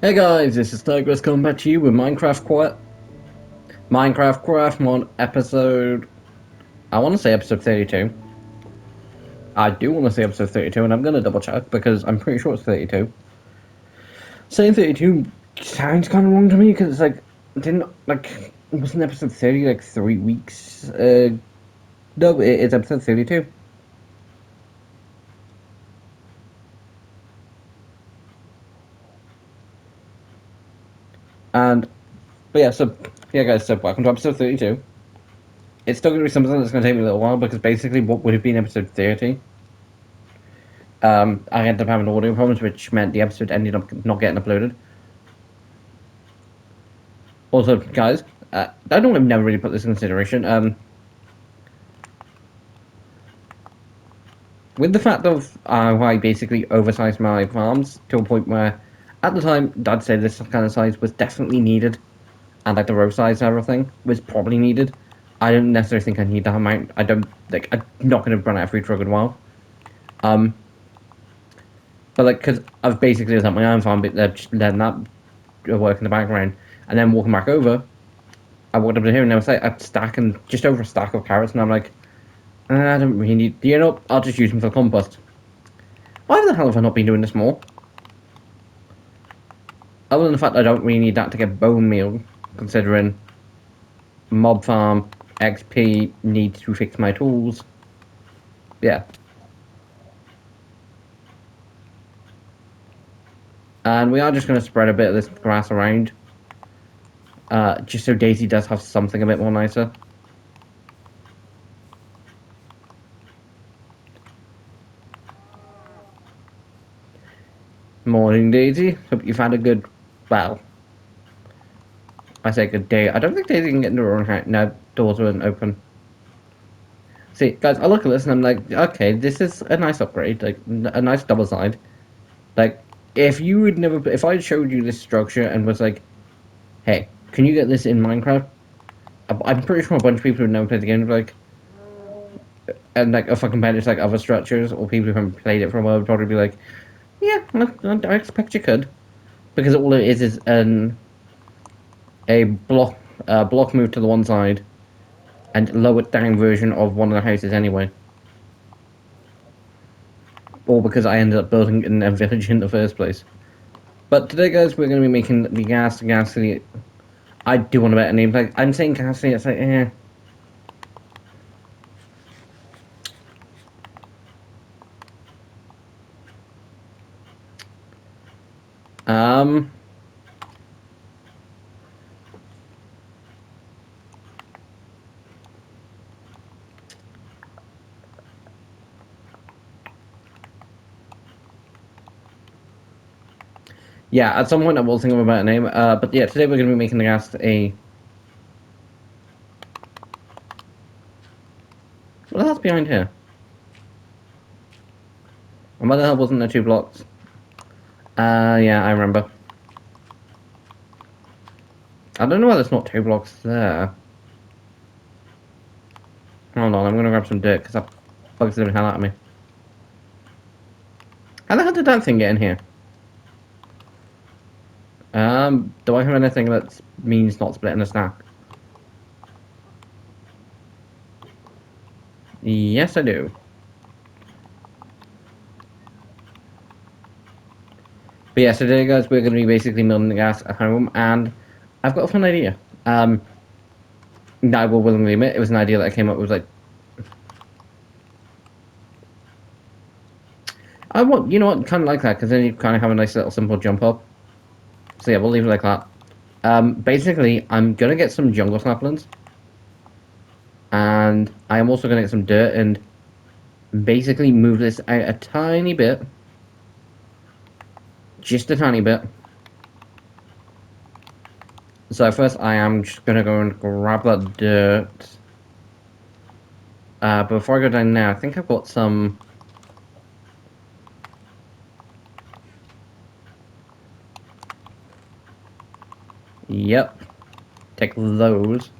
Hey guys, this is Tigress coming back to you with Minecraft Craftymon episode. I want to say episode 32. I do want to say episode 32, and I'm gonna double check because I'm pretty sure it's 32. Saying 32 sounds kind of wrong to me because it's like didn't like wasn't episode 30 like 3 weeks? No, it's episode 32. And but yeah, so yeah, guys, so welcome to episode 32. It's still gonna be something that's gonna take me a little while because basically what would have been episode 30. I ended up having audio problems, which meant the episode ended up not getting uploaded. Also, guys, I know I've never really put this in consideration. With the fact of how I basically oversized my farms to a point where, at the time, I'd say this kind of size was definitely needed, and like the row size and everything was probably needed. I don't necessarily think I need that amount. I don't like. I'm not going to run out of food for a good while. Um, but like, because I've basically done my own farm, but just letting that work in the background, and then walking back over, I walked up to here and I was like a stack and just over a stack of carrots, and I'm like, I don't really need. You know, I'll just use them for compost. Why the hell have I not been doing this more? Other than the fact I don't really need that to get bone meal, considering mob farm XP needs to fix my tools. Yeah, and we are just going to spread a bit of this grass around, just so Daisy does have something a bit more nicer. Morning, Daisy. Hope you've had a good, well, I say good day. I don't think Daisy can get into her own house. No, doors weren't open. See, guys, I look at this and I'm like, okay, this is a nice upgrade, like a nice double side. Like, if you would never, if I showed you this structure and was like, hey, can you get this in Minecraft? I'm pretty sure a bunch of people who never played the game would like, and like if I compare it to like other structures or people who haven't played it for a while would probably be like, yeah, I expect you could, because all it is a block move to the one side and lowered down version of one of the houses anyway. Or because I ended up building in a village in the first place. But today, guys, we're going to be making the gas city. I do want a better name. Like I'm saying, gas city. It's like, eh. Um. Yeah, at some point I will think of a better name. But yeah, today we're going to be making the gas a. What the hell's behind here? And why the hell wasn't there 2 blocks? Yeah, I remember. I don't know why there's not 2 blocks there. Hold on, I'm gonna grab some dirt because that bugs the hell out of me. How the hell did that thing get in here? Do I have anything that means not splitting a stack? Yes, I do. But yeah, so today, guys, we're gonna be basically milling the gas at home, and I've got a fun idea. I will willingly admit it was an idea that I came up with. Like, I want, you know what, kind of like that because then you kind of have a nice little simple jump up. So yeah, we'll leave it like that. Basically, I'm gonna get some jungle saplings, and I am also gonna get some dirt and basically move this out a tiny bit, just a tiny bit. So first, I am just gonna go and grab that dirt. But before I go down there, I think I've got some. Yep, take those.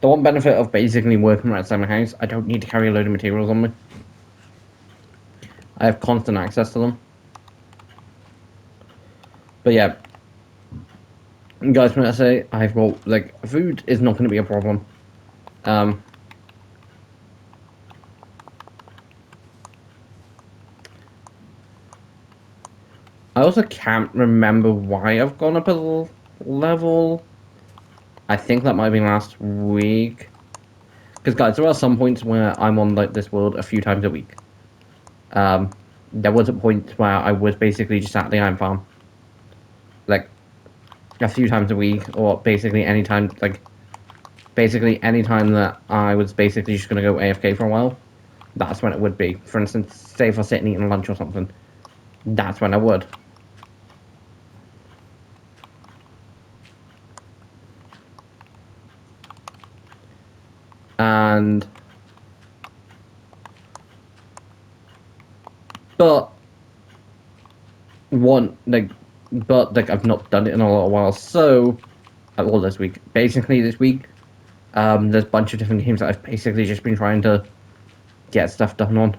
The one benefit of basically working right outside my house, I don't need to carry a load of materials on me. I have constant access to them. But yeah, guys, when I say I've got, like, food is not going to be a problem. Um, I also can't remember why I've gone up a level. I think that might have been last week. Because, guys, there are some points where I'm on, like, this world a few times a week. There was a point where I was basically just at the iron farm, like, a few times a week, or basically any time, like, basically any time that I was basically just going to go AFK for a while, that's when it would be. For instance, say if I was sitting eating lunch or something, that's when I would. And, but, one, like, but, like, I've not done it in a little while, so, well, this week. Basically, this week, there's a bunch of different games that I've basically just been trying to get stuff done on.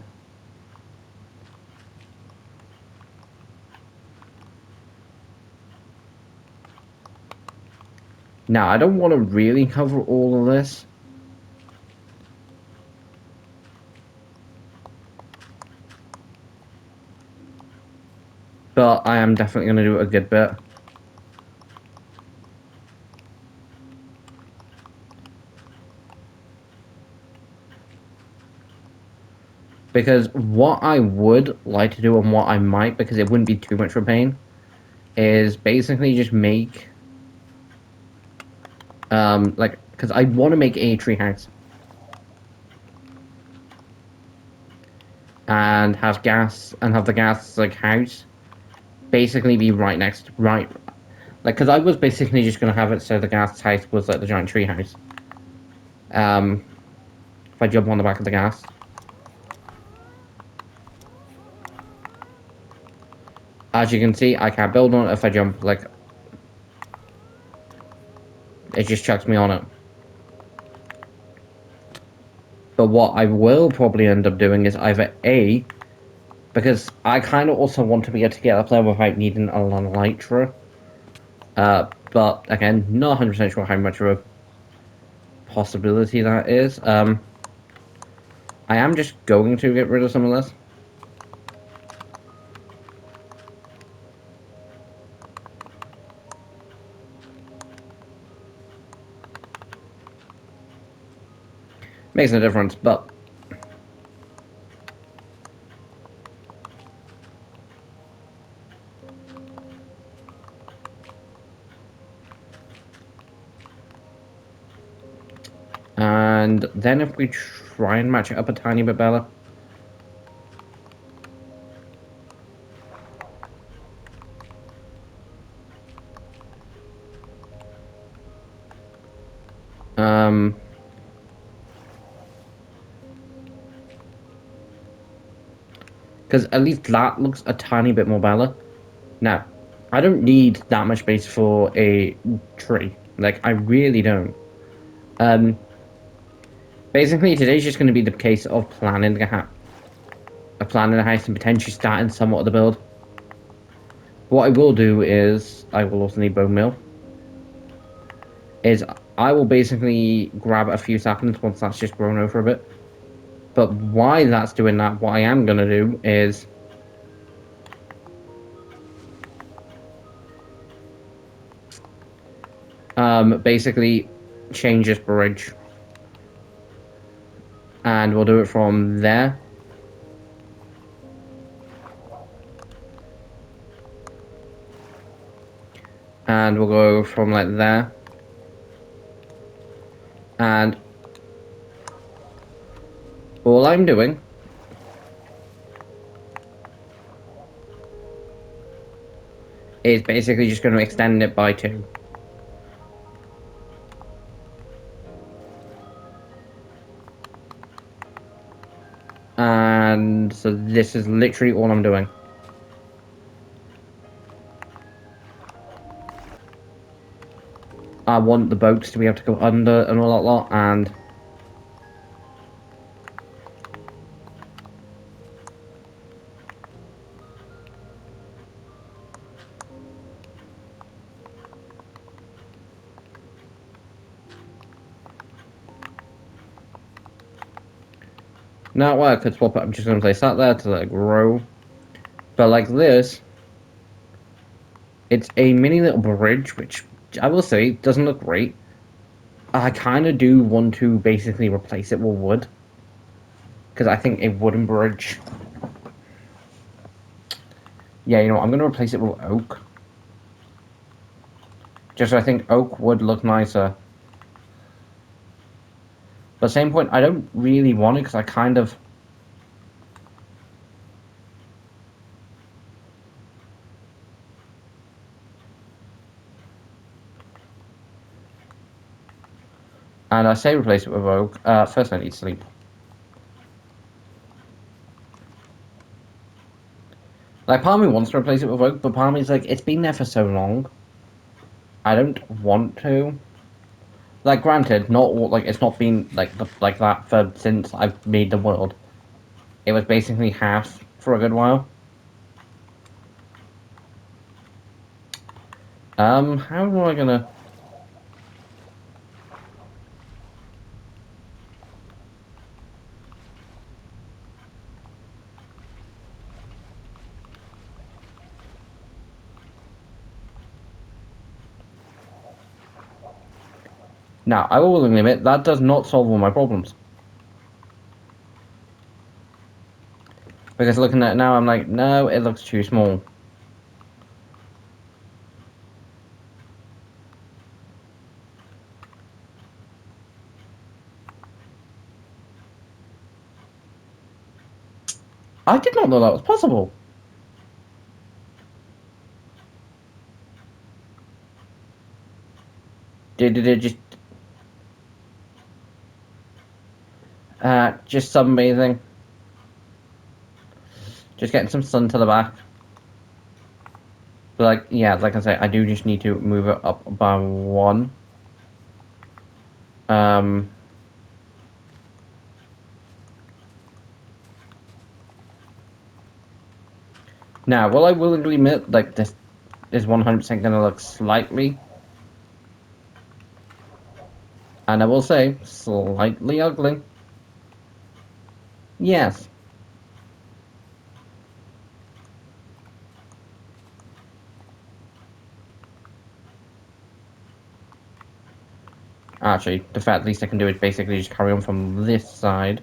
Now, I don't want to really cover all of this, but I am definitely going to do a good bit. Because what I would like to do and what I might, because it wouldn't be too much of a pain, is basically just make, like, because I want to make a tree house and have the gas, like, house basically be right next, right, like, because I was basically just going to have it so the gas house was like the giant tree house. Um, if I jump on the back of the gas, as you can see, I can't build on it if I jump, like, it just chucks me on it. But what I will probably end up doing is either A, because I kind of also want to be able to get up there without needing a lot of nitro. But again, not 100% sure how much of a possibility that is. I am just going to get rid of some of this. Makes no difference, but and then if we try and match it up a tiny bit better. Um, because at least that looks a tiny bit more better. Now, I don't need that much space for a tree. Like, I really don't. Um, basically, today's just going to be the case of planning the house and potentially starting somewhat of the build. What I will do is, I will also need bone meal, is I will basically grab a few saplings once that's just grown over a bit. But while that's doing that, what I am going to do is basically change this bridge. And we'll do it from there. And we'll go from like there. And all I'm doing is basically just going to extend it by 2. And so this is literally all I'm doing. I want the boats to be able to go under and all that lot, and Now, well, I could swap it. I'm just going to place that there to like grow. But like this, it's a mini little bridge, which I will say doesn't look great. I kind of do want to basically replace it with wood. Because I think a wooden bridge... Yeah, you know what, I'm going to replace it with oak. Just so I think oak would look nicer. But at the same point, I don't really want it because I kind of... And I say replace it with oak. First I need sleep. Like, part of me wants to replace it with oak, but part of me is like, it's been there for so long. I don't want to. Like, granted, not all, like, it's not been like that for since I've made the world. It was basically half for a good while. How am I gonna... Now, I will willingly admit, that does not solve all my problems. Because looking at it now, I'm like, no, it looks too small. I did not know that was possible. Did it just... just sunbathing. Just getting some sun to the back. But like, yeah, like I say, I do just need to move it up by one. Um... Now, will I willingly admit, like, this is 100% gonna look slightly... And I will say, slightly ugly. Yes. Actually, the fact least I can do is basically just carry on from this side.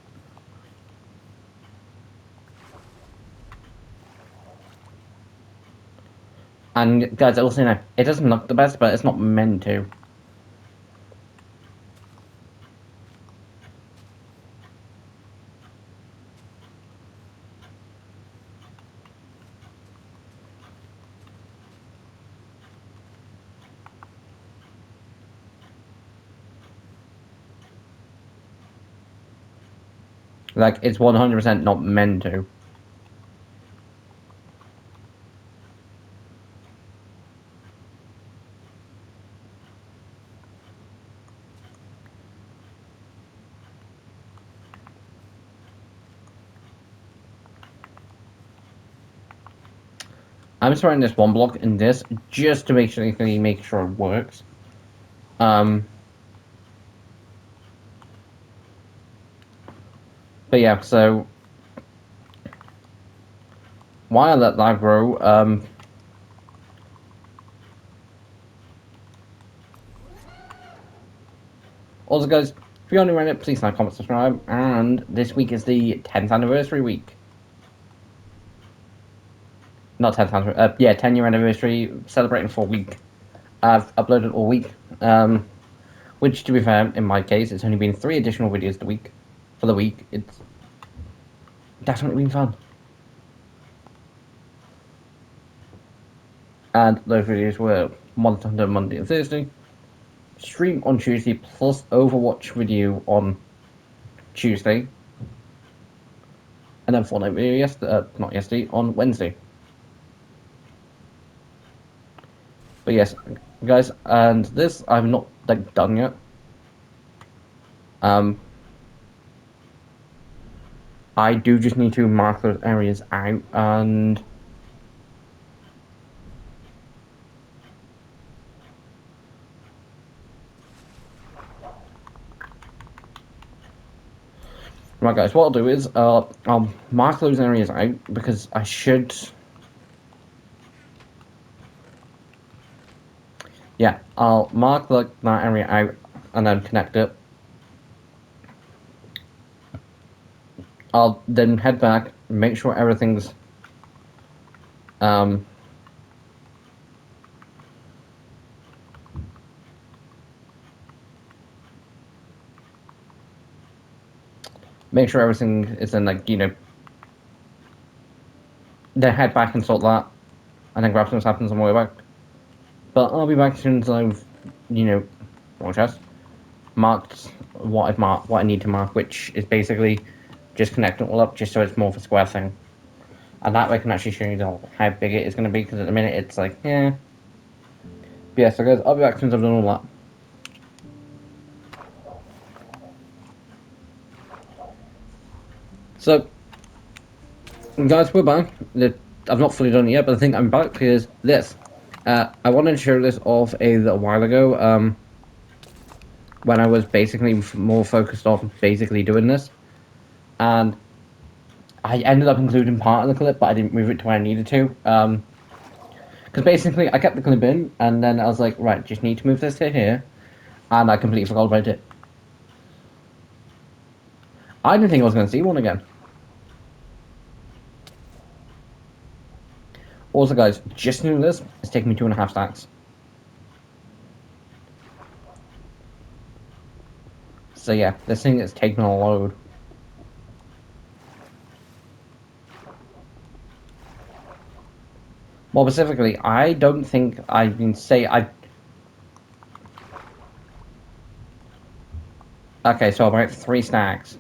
And guys, I will say now, it doesn't look the best, but it's not meant to. Like, it's 100% not meant to. I'm throwing this one block in this just to make sure it works. But yeah, so while I let that grow, also guys, if you're new around it, please like, comment, subscribe, and this week is the 10th anniversary week. Not 10th anniversary, yeah, 10-year anniversary, celebrating for a week. I've uploaded all week, which to be fair, in my case, it's only been 3 additional videos for the week. It's definitely been fun. And those videos were Monday and Thursday, stream on Tuesday, plus Overwatch video on Tuesday, and then Fortnite video not yesterday, on Wednesday. But yes, guys, and this I'm not like done yet. I do just need to mark those areas out, and Right, guys, what I'll do is I'll mark those areas out because I should. Yeah, I'll mark that area out and then connect it. I'll then head back, make sure everything's um, make sure everything is in, like, then head back and sort that, and then grab some saplings on my way back. But I'll be back as soon as I've, well, just marked what I need to mark, which is basically just connecting it all up, just so it's more of a square thing. And that way I can actually show you how big it is going to be, because at the minute it's like, yeah. But yeah, so guys, I'll be back as soon as I've done all that. So, guys, we're back. I've not fully done it yet, but I think I'm back because this. I wanted to show this off a little while ago, when I was basically more focused on basically doing this. And I ended up including part of the clip, but I didn't move it to where I needed to. Because basically, I kept the clip in, and then I was like, right, just need to move this to here. And I completely forgot about it. I didn't think I was going to see one again. Also, guys, just doing this, it's taking me 2.5 stacks. So yeah, this thing is taking a load. More specifically, I don't think I can say I. Okay, so about 3 stacks.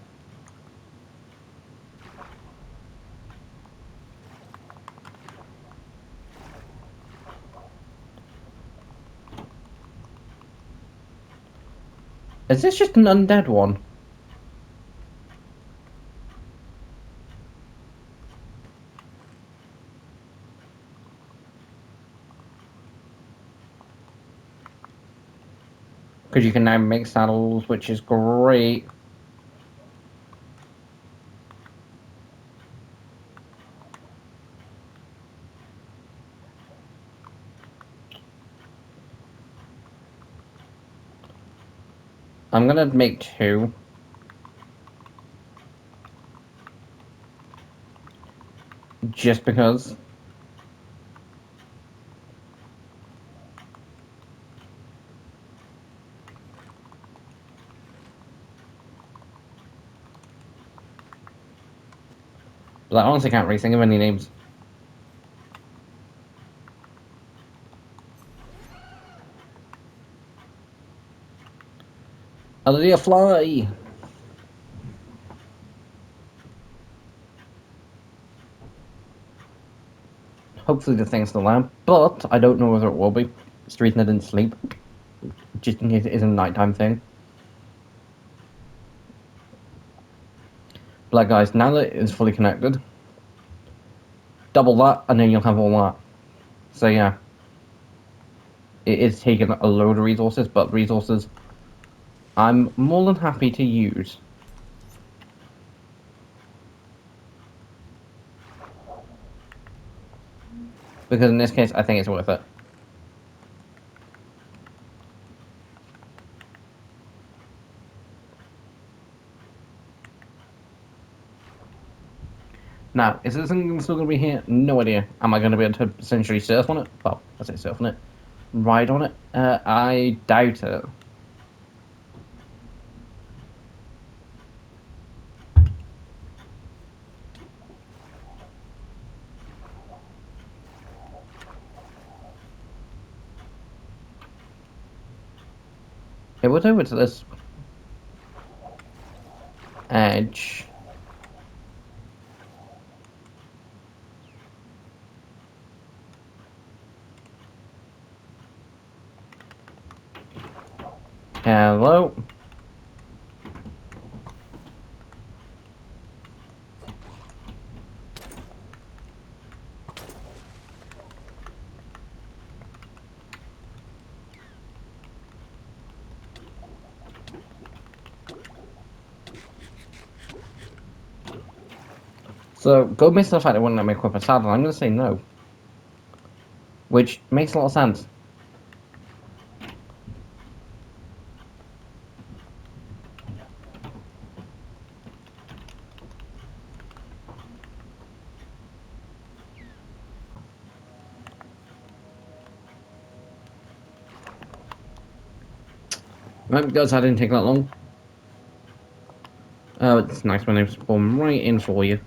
Is this just an undead one? Because you can now make saddles, which is great. I'm gonna make 2. Just because. But I honestly can't really think of any names. Hallelujah, fly! Hopefully the thing's still there, but I don't know whether it will be. It's the reason I didn't sleep. Just in case it is a nighttime thing. But like, guys, now that it's fully connected, double that, and then you'll have all that. So yeah, it is taking a load of resources, but resources I'm more than happy to use. Because in this case, I think it's worth it. Now, is this thing still going to be here? No idea. Am I going to be able to essentially surf on it? Well, I say surf on it. Ride on it? I doubt it. It was over to this edge. Hello? So, go based on the fact they wouldn't let me equip a saddle, I'm going to say no. Which makes a lot of sense. Right, because that didn't take that long. Oh, it's nice when they spawn right in for you.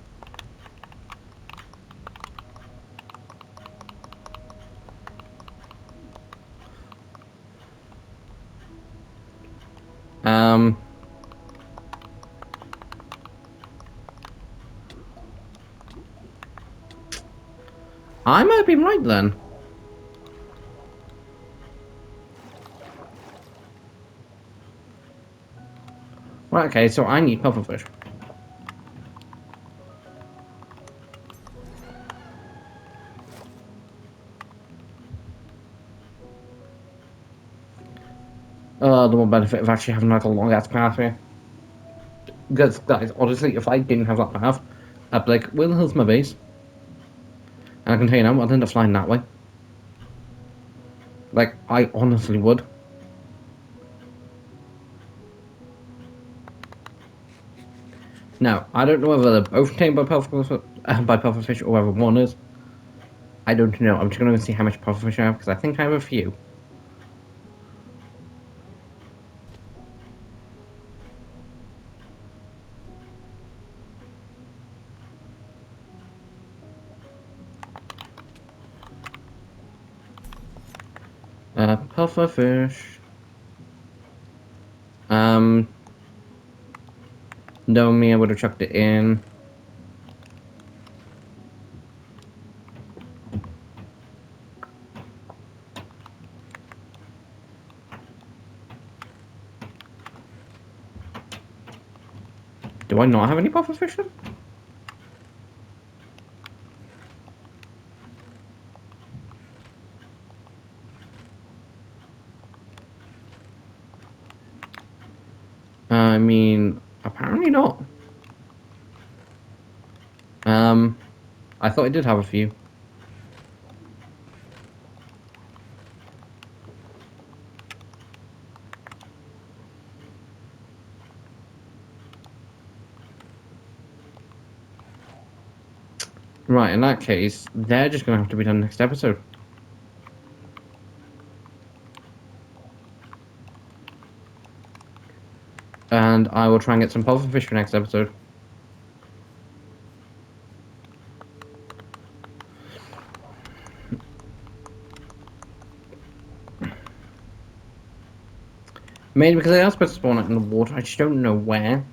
Um, I might have been right then. Right, okay, so I need pufferfish. The one benefit of actually having like a long ass path here. Because, guys, honestly, if I didn't have that path, I'd be like, where the hell's my base? And I can tell you now, I'd end up flying that way. Like, I honestly would. Now, I don't know whether they're both tamed by pufferfish or whether one is. I don't know. I'm just going to see how much pufferfish I have, because I think I have a few. Pufferfish. Knowing me, I would have chucked it in. Do I not have any pufferfish then? I mean, apparently not. I thought I did have a few. Right, in that case, they're just going to have to be done next episode. And I will try and get some pufferfish for next episode. Mainly because they are supposed to spawn it in the water, I just don't know where.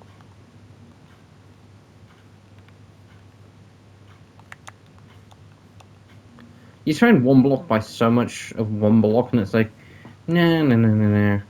You find one block by so much of one block, and it's like, no, no, no, no, no.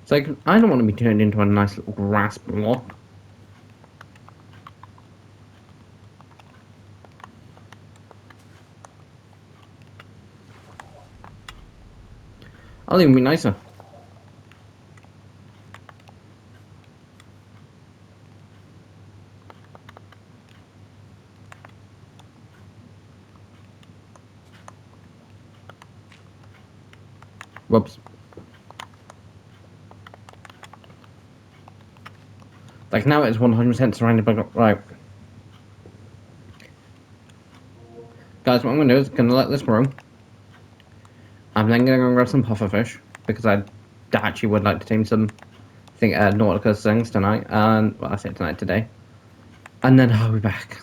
It's like, I don't want to be turned into a nice little grass block. I'll even be nicer. Whoops. Like now it's 100% surrounded by... Right. Guys, what I'm going to do is going to let this grow. I'm then going to go grab some pufferfish, because I actually would like to tame some Nauticus things tonight. And, well, I say tonight, today. And then I'll be back.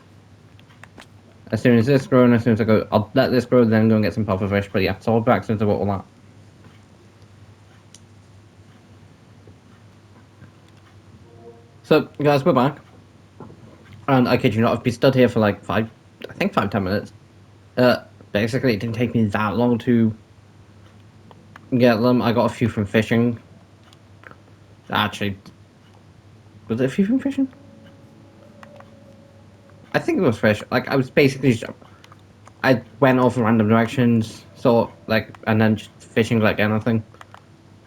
As soon as this grows, and as soon as I go, I'll let this grow, then go and get some pufferfish. But yeah, so I'll be back as soon as I've got all that. So, guys, we're back. And I kid you not, I've been stood here for like 5-10 minutes. Basically, it didn't take me that long to get them. I got a few from fishing. Actually, was it even fishing? I think it was fish. Like, I was basically just, I went off in random directions, so, like, and then just fishing like anything.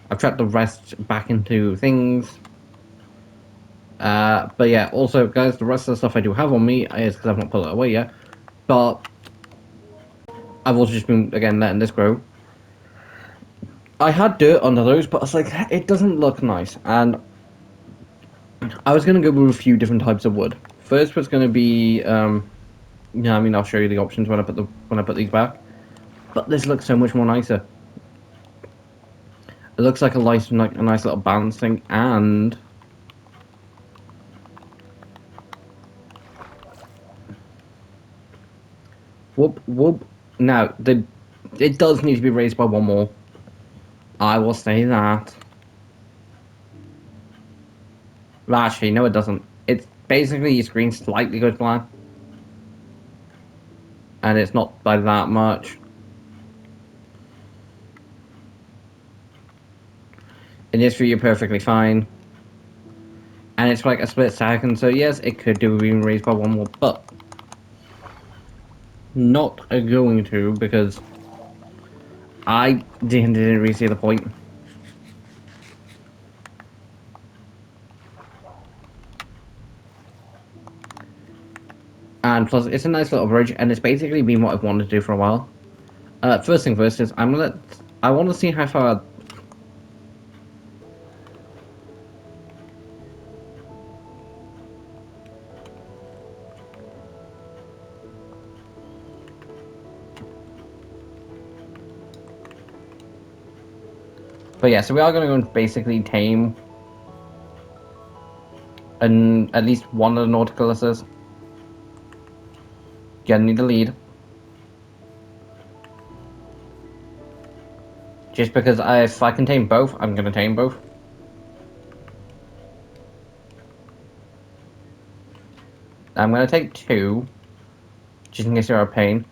I've tracked the rest back into things. But yeah, also, guys, the rest of the stuff I do have on me is because I've not put it away yet. But I've also just been, again, letting this grow. I had dirt under those, but I was like, it doesn't look nice. And I was going to go with a few different types of wood. First was going to be, yeah, I mean, I'll show you the options when I put these back. But this looks so much more nicer. It looks like a nice little balance thing, and whoop whoop. Now it does need to be raised by one more. I will say that. Well, actually, no, it doesn't. It's basically your screen slightly goes black, and it's not by that much. It is for you perfectly fine, and it's for like a split second. So yes, it could do being raised by one more, but not going to because I didn't really see the point. And plus, it's a nice little bridge, and it's basically been what I've wanted to do for a while. First thing first is I want to see how far. But yeah, so we are going to go and basically tame at least one of the Nautiluses. Gonna need a lead. Just because if I can tame both, I'm going to tame both. I'm going to take two, just in case you're a pain.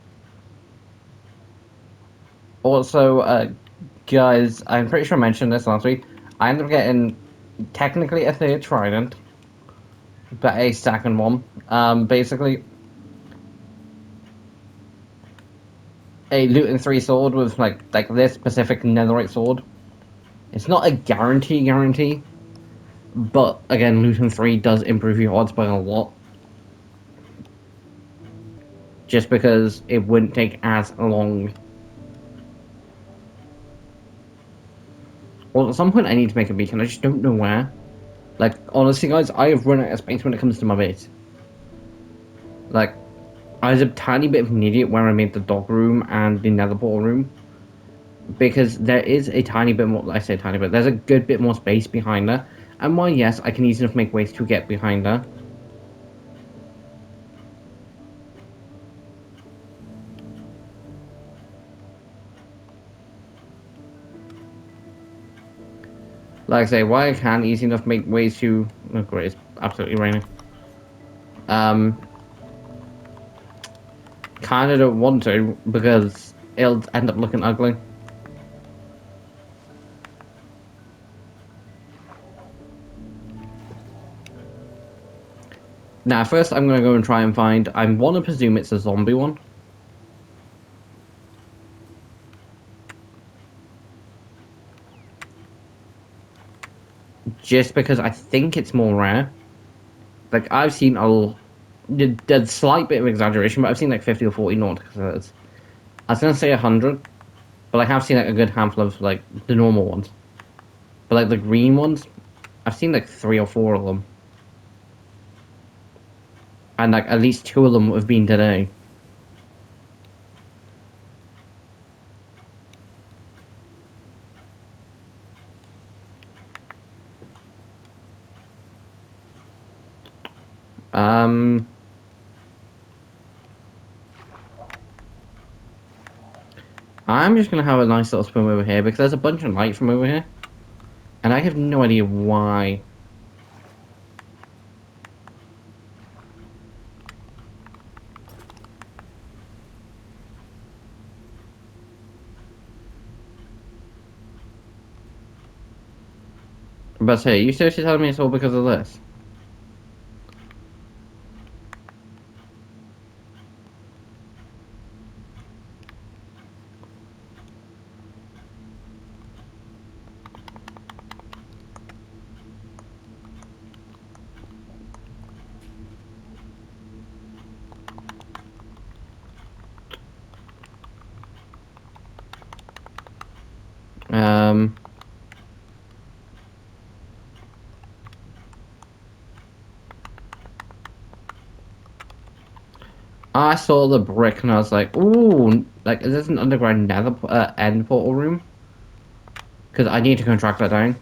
Also, guys, I'm pretty sure I mentioned this last week. I ended up getting technically a third trident, but a second one. Basically, a Luton 3 sword with like this specific netherite sword. It's not a guarantee, but again, Luton 3 does improve your odds by a lot. Just because it wouldn't take as long. Well, at some point I need to make a beacon, I just don't know where. Like, honestly guys, I have run out of space when it comes to my base. Like, I was a tiny bit of an idiot where I made the dog room and the nether portal room. Because there is a tiny bit more, I say tiny bit, there's a good bit more space behind her. And while yes, I can easily enough make ways to get behind her. Like I say, while I can easy enough make ways to, oh great, it's absolutely raining. Kind of don't want to because it'll end up looking ugly. Now, first I'm going to go and try and find, I want to presume it's a zombie one. Just because I think it's more rare. Like, I've seen a slight bit of exaggeration, but I've seen like 50 or 40 Nauticus. I was going to say 100, but I have seen like a good handful of like the normal ones. But like the green ones, I've seen like 3 or 4 of them. And like at least 2 of them have been today. Um, I'm just gonna have a nice little swim over here because there's a bunch of light from over here, and I have no idea why. But hey, you seriously telling me it's all because of this? Um, I saw the brick and I was like, ooh, like, is this an underground nether end portal room? Because I need to contract that down.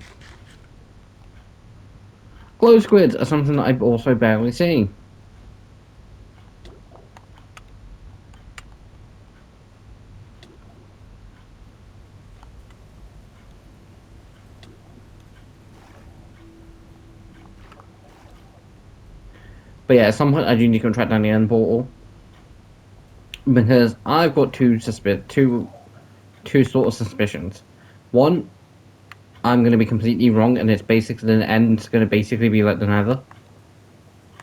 Glow squids are something that I've also barely seen. But yeah, at some point I do need to contract down the end portal. Because I've got two sort of suspicions. One, I'm going to be completely wrong, and it's basically the end's going to basically be like the Nether.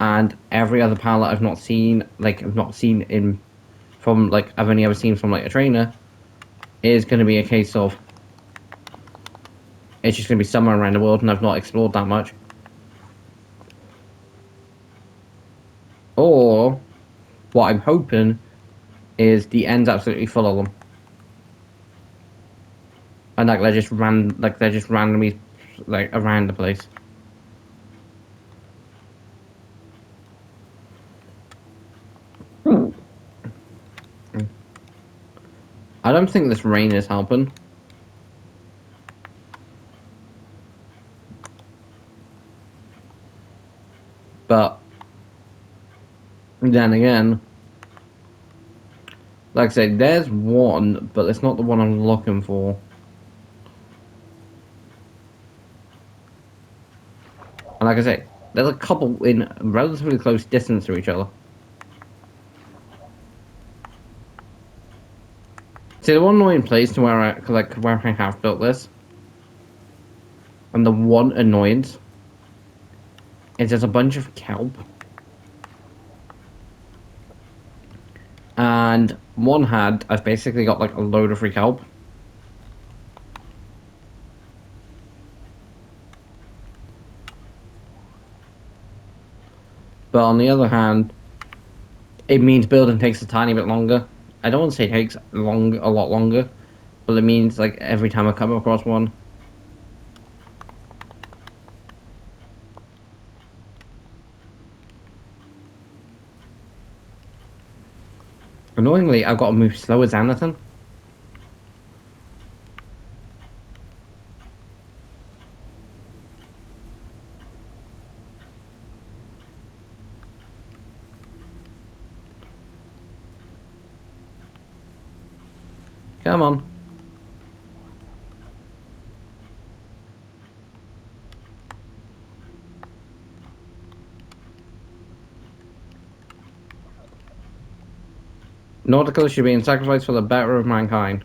And every other palette I've not seen, like I've not seen in from like I've only ever seen from like a trainer, is going to be a case of it's just going to be somewhere around the world, and I've not explored that much. Or what I'm hoping is the end's absolutely full of them, and like they're just randomly like around the place. I don't think this rain is helping, but then again, like I say, there's one, but it's not the one I'm looking for. And like I say, there's a couple in relatively close distance to each other. See, the one annoying place to where I have built this, and the one annoyance is there's a bunch of kelp, and one hand I've basically got like a load of free kelp. But on the other hand, it means building takes a tiny bit longer. I don't want to say it takes a lot longer, but it means like every time I come across one. Annoyingly, I've got to move slow as anything. Come on. Nauticals should be in sacrifice for the better of mankind.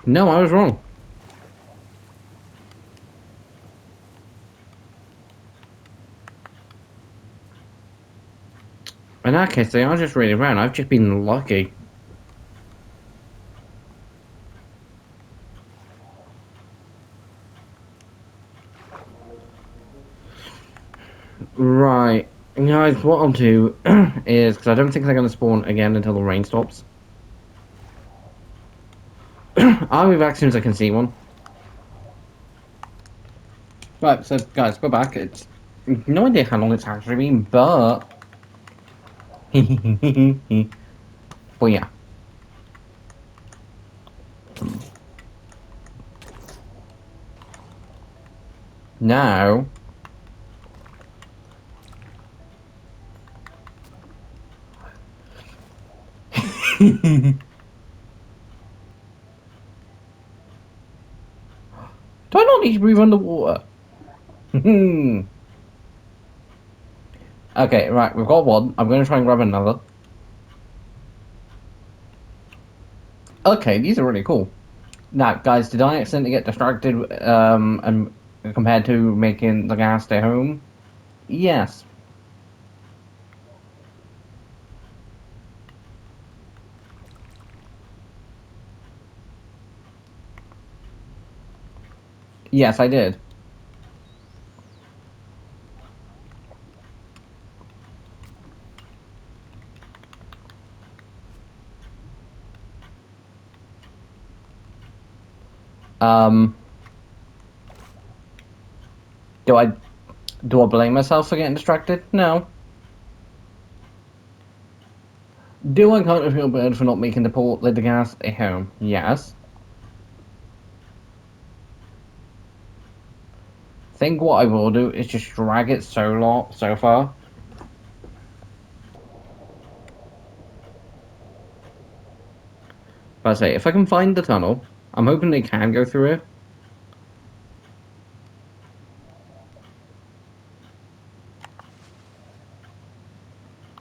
No, I was wrong. In that case, they are just really rare. I've just been lucky. Right. Guys, what I'll do is, because I don't think they're going to spawn again until the rain stops. I'll be back as soon as I can see one. Right, so guys, go back. It's no idea how long it's actually been, but... but yeah. Now... Do I not need to breathe underwater? Okay, right, we've got one. I'm going to try and grab another. Okay, these are really cool. Now, guys, did I accidentally get distracted and compared to making the gas stay home? Yes. Yes, I did. Um, do I blame myself for getting distracted? No. Do I kind of feel bad for not making the gas stay home? Yes. Think what I will do is just drag it so far. But I say, if I can find the tunnel, I'm hoping they can go through it.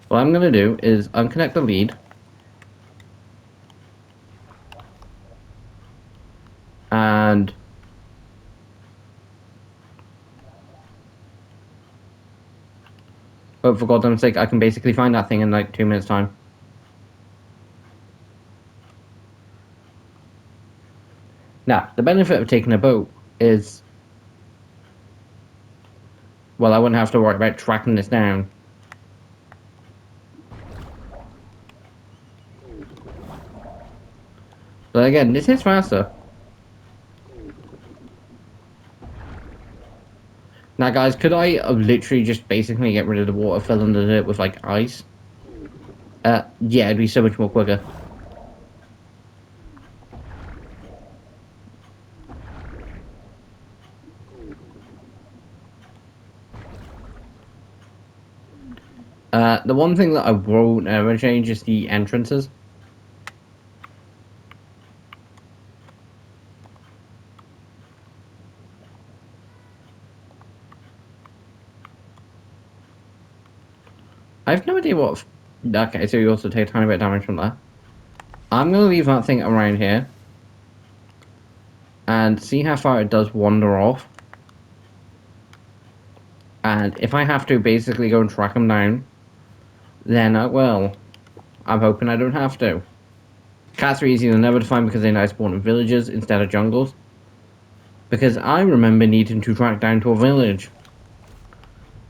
What I'm going to do is unconnect the lead. And... oh, for God's sake, I can basically find that thing in like 2 minutes' time. Now, the benefit of taking a boat is... well, I wouldn't have to worry about tracking this down. But again, this is faster. Now, guys, could I literally just basically get rid of the water, fill under it with, like, ice? Yeah, it'd be so much more quicker. The one thing that I won't ever change is the entrances. I have no idea what... okay, so you also take a tiny bit of damage from that. I'm going to leave that thing around here. And see how far it does wander off. And if I have to basically go and track them down, then I will. I'm hoping I don't have to. Cats are easy than ever to find because they now spawn in villages instead of jungles. Because I remember needing to track down to a village.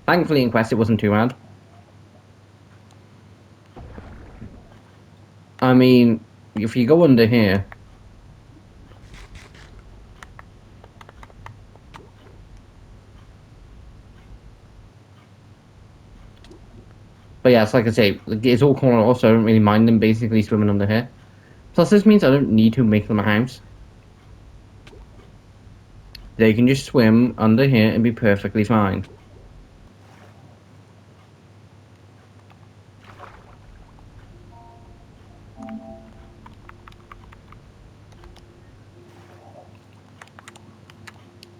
Thankfully in Quest it wasn't too bad. I mean, if you go under here... but yeah, it's like I say, it's all corner off, so I don't really mind them basically swimming under here. Plus this means I don't need to make them a house. They can just swim under here and be perfectly fine.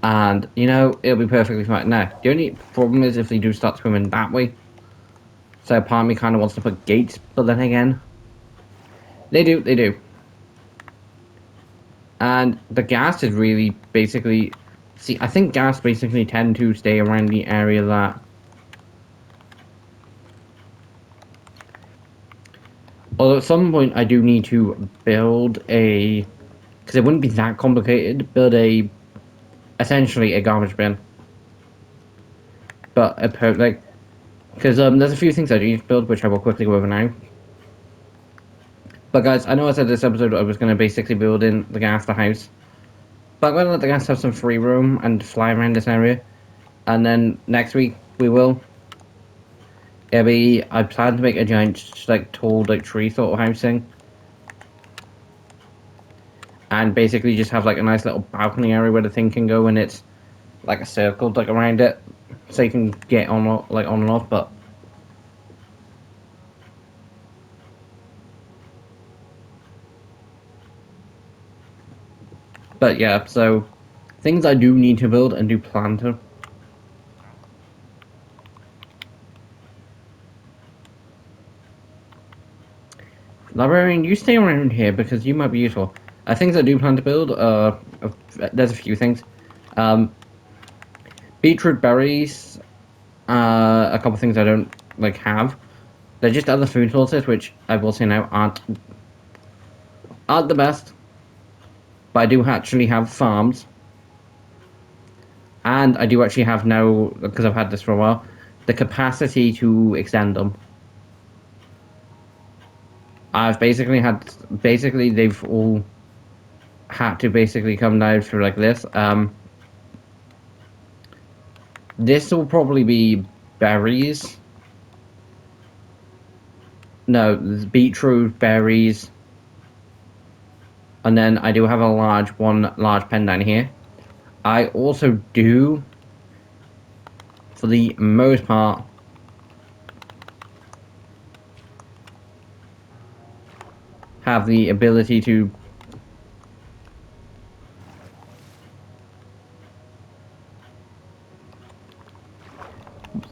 And, you know, it'll be perfectly fine. Now, the only problem is if they do start swimming that way. So part of me kind of wants to put gates, but then again... they do. And the gas is really basically... see, I think gas basically tend to stay around the area that... although at some point I do need to build a... because it wouldn't be that complicated, build a... essentially a garbage bin. But a like... because there's a few things I do need to build, which I will quickly go over now. But guys, I know I said this episode I was going to basically build in the gas the house. But I'm going to let the gas have some free room and fly around this area. And then next week, we will. It'll be... I plan to make a giant, like, tall, like, tree sort of house thing. And basically just have, like, a nice little balcony area where the thing can go, and it's, like, a circle, like, around it. So you can get on, like, on and off, but... but yeah, so... things I do need to build and do plan to. Librarian, you stay around here because you might be useful. Things I do plan to build, there's a few things. Um, beetroot berries, a couple things I don't, like, have. They're just other food sources, which I will say now aren't the best. But I do actually have farms. And I do actually have now, because I've had this for a while, the capacity to extend them. I've basically they've all had to basically come down through like this. This will probably be berries. No, beetroot, berries. And then I do have a large pen down here. I also do, for the most part, have the ability to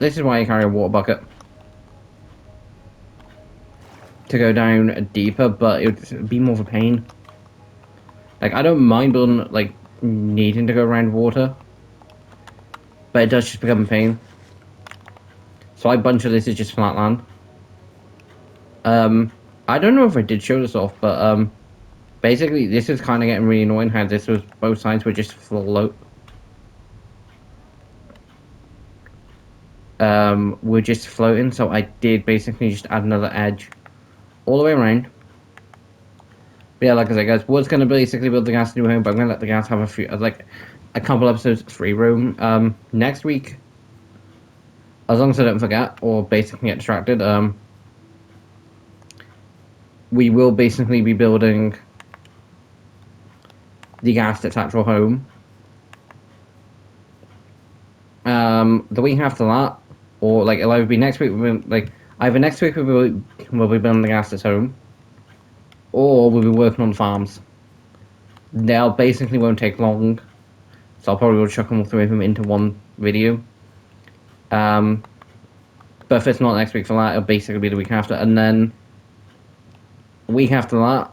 this is why I carry a water bucket to go down deeper, but it would be more of a pain. Like, I don't mind building, like, needing to go around water, but it does just become a pain. So a bunch of this is just flat land. I don't know if I did show this off, but basically this is kind of getting really annoying how this was both sides were just float. We're just floating, so I did basically just add another edge all the way around. But yeah, like I said, guys, was going to basically build the gas new home, but I'm going to let the gas have a few, like, a couple episodes free roam. Next week, as long as I don't forget or basically get distracted, we will basically be building the gas that's actual home. The week after that, or like it'll either be next week, either next week we'll be building the gas that's home, or we'll be working on farms. They'll basically won't take long, so I'll probably chuck them all three of them into one video. But if it's not next week for that, it'll basically be the week after, and then the week after that,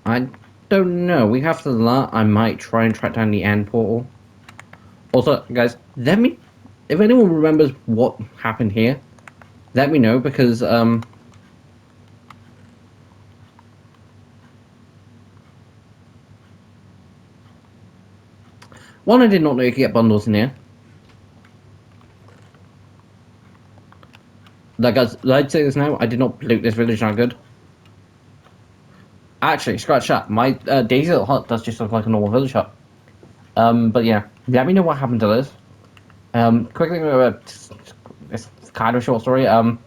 I don't know. Week after that, I might try and track down the end portal. Also, guys, let me, if anyone remembers what happened here, let me know, because one, I did not know you could get bundles in here. Like, guys, I'd say this now, I did not loot this village that good. Actually, scratch that. My Daisy Little Hut does just look like a normal village hut. But yeah, let me know what happened to this. Quickly, it's kind of a short story. The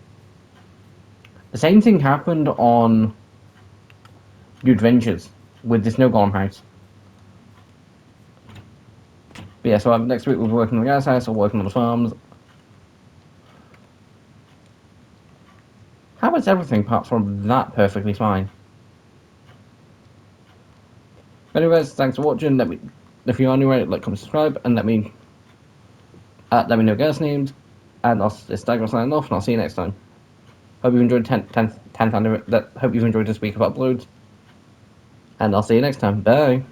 same thing happened on New Adventures with this no golem house. But yeah, so next week we'll be working on the gas house or working on the farms. How is everything apart from that perfectly fine? Anyways, thanks for watching. Let me, if you are new, like, comment, subscribe, and let me know guest names. And it's Dagger signing off, and I'll see you next time. Hope you enjoyed 10th hope you've enjoyed this week of uploads. And I'll see you next time. Bye.